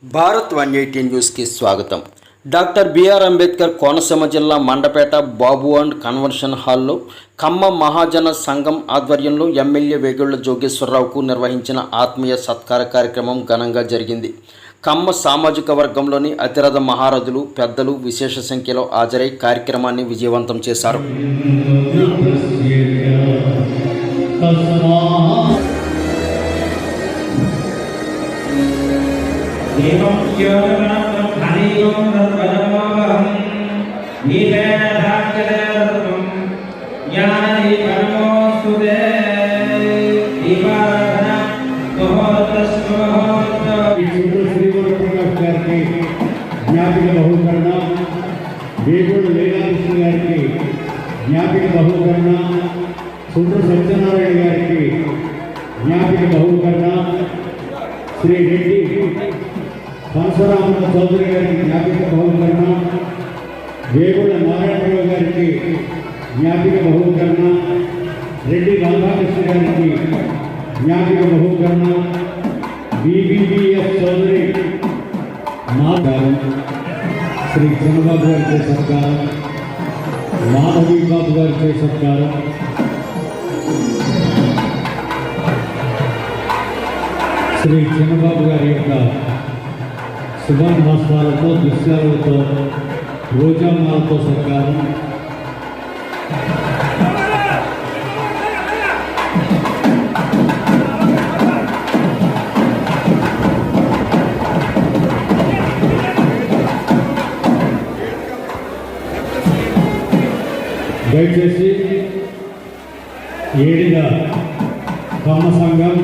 భారత్ 180 న్యూస్కి స్వాగతం. Doctor BR Ambedkar Konaseema జిల్లా మండపేట బాబు అండ్ కన్వెన్షన్ హాల్లో కమ్మ మహాజన సంఘం ఆధ్వర్యంలో ఎమ్మెల్యే వేగుళ్ల జోగేశ్వరరావుకు నిర్వహించిన ఆత్మీయ సత్కార కార్యక్రమం ఘనంగా జరిగింది. కమ్మ సామాజిక వర్గంలోని అతిరథ మహారథులు పెద్దలు విశేష సంఖ్యలో హాజరై కార్యక్రమాన్ని విజయవంతం చేశారు. జ్ఞాపిక బహుకరణ వేగుడు లీలాకృష్ణ గారికి జ్ఞాపిక బహుకరణ, సుండ్రు సత్యనారాయణ గారికి జ్ఞాపిక బహుకరణ, శ్రీ రెడ్డి పరశురామ చౌదరి గారికి జ్ఞాపిక బహుకరణ, వేగుడ నారాయణరావు గారికి జ్ఞాపిక బహుకరణ, రెడ్డి రాధాకృష్ణ గారికి జ్ఞాపిక బహుకరణ, బీబీబీఎస్ చౌదరి మాధవ్, శ్రీ చంద్రబాబు గారికి సత్కారం, మాధవి బాబు గారికి సత్కారం, శ్రీ చంద్రబాబు గారి యొక్క శుభాన్వాసాలతో దుశ్యాలతో రోజామాలతో సత్కారం, దయచేసి ఏడిగా కమ్మ సంఘం